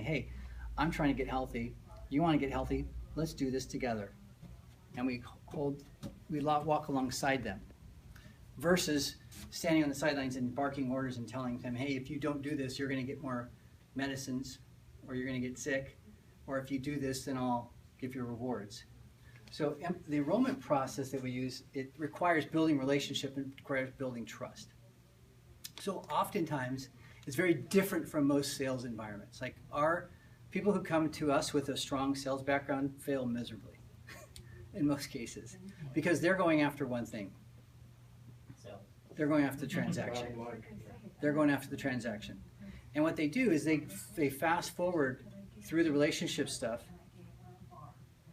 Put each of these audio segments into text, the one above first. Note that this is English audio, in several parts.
hey, I'm trying to get healthy. You want to get healthy? Let's do this together. And we walk alongside them versus standing on the sidelines and barking orders and telling them, hey, if you don't do this, you're going to get more medicines, or you're going to get sick, or if you do this, then I'll give you rewards. So the enrollment process that we use, it requires building relationship and requires building trust. So oftentimes, it's very different from most sales environments. Like our people who come to us with a strong sales background fail miserably in most cases because they're going after one thing. They're going after the transaction. They're going after the transaction. And what they do is they fast forward through the relationship stuff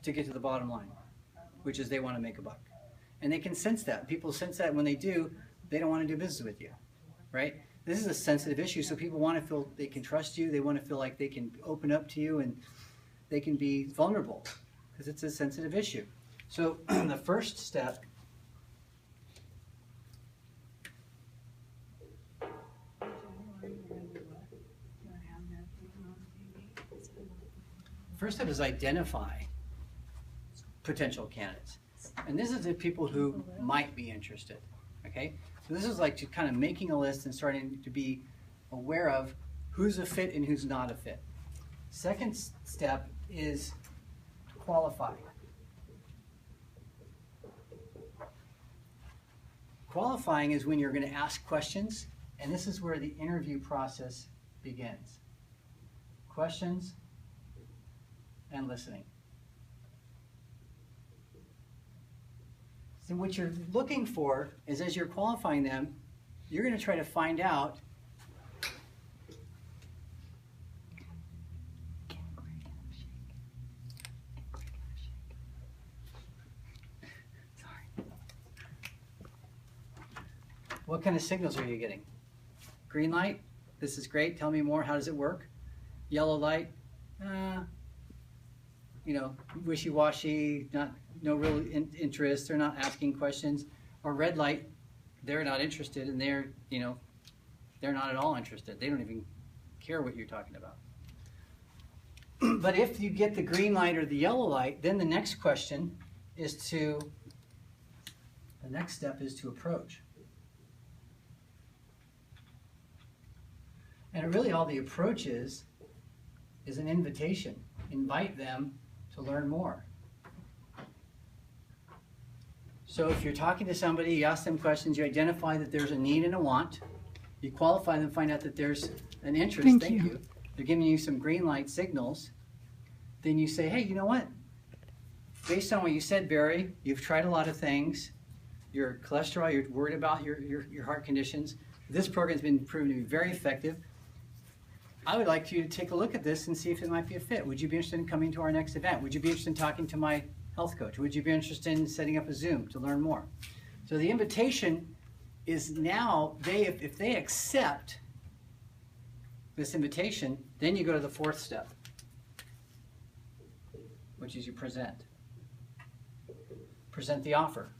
to get to the bottom line, which is they want to make a buck. And they can sense that. People sense that when they do, they don't want to do business with you, right? This is a sensitive issue, so people want to feel they can trust you. They want to feel like they can open up to you and they can be vulnerable because it's a sensitive issue. So the first step is identify potential candidates. And this is the people who might be interested, okay? So this is like to kind of making a list and starting to be aware of who's a fit and who's not a fit. Second step is qualify. Qualifying is when you're going to ask questions, and this is where the interview process begins. Questions and listening. So what you're looking for is, as you're qualifying them, you're going to try to find out what kind of signals are you getting? Green light, this is great, tell me more, how does it work? Yellow light, wishy-washy, no real interest, they're not asking questions. Or red light, they're not interested, and they're not at all interested. They don't even care what you're talking about. But if you get the green light or the yellow light, then the next step is to approach. And really all the approach is an invitation. Invite them to learn more. So if you're talking to somebody, you ask them questions, you identify that there's a need and a want, you qualify them, find out that there's an interest, thank you. They're giving you some green light signals, then you say, hey, you know what? Based on what you said, Barry, you've tried a lot of things, your cholesterol, you're worried about your heart conditions, this program's been proven to be very effective. I would like you to take a look at this and see if it might be a fit. Would you be interested in coming to our next event? Would you be interested in talking to my health coach? Would you be interested in setting up a Zoom to learn more? So the invitation is now, if they accept this invitation, then you go to the fourth step, which is you present. Present the offer.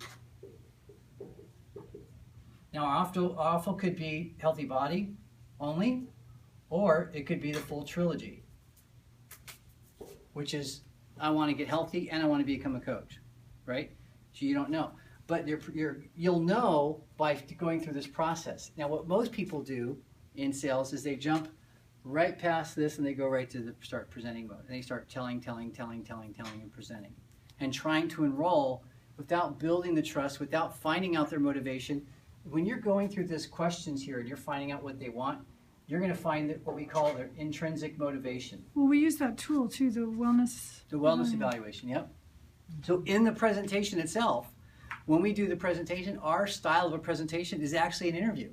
Now our offer could be healthy body only, or it could be the full trilogy, which is I want to get healthy and I want to become a coach, right? So you don't know. But you'll know by going through this process. Now what most people do in sales is they jump right past this and they go right to the start presenting mode. And they start telling, and presenting. And trying to enroll without building the trust, without finding out their motivation. When you're going through this questions here and you're finding out what they want, you're going to find that what we call their intrinsic motivation. Well, we use that tool too, the wellness. The wellness evaluation, yep. So in the presentation itself, when we do the presentation, our style of a presentation is actually an interview.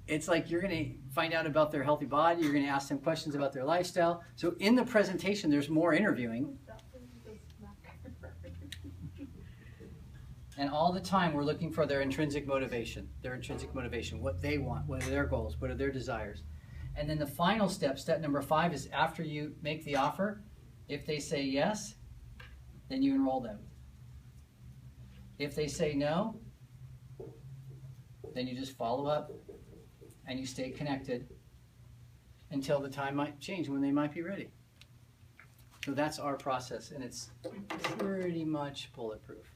It's like you're going to find out about their healthy body, you're going to ask them questions about their lifestyle. So in the presentation, there's more interviewing. And all the time we're looking for their intrinsic motivation, what they want, what are their goals, what are their desires. And then the final step, step number 5, is after you make the offer, if they say yes, then you enroll them. If they say no, then you just follow up and you stay connected until the time might change when they might be ready. So that's our process, and it's pretty much bulletproof.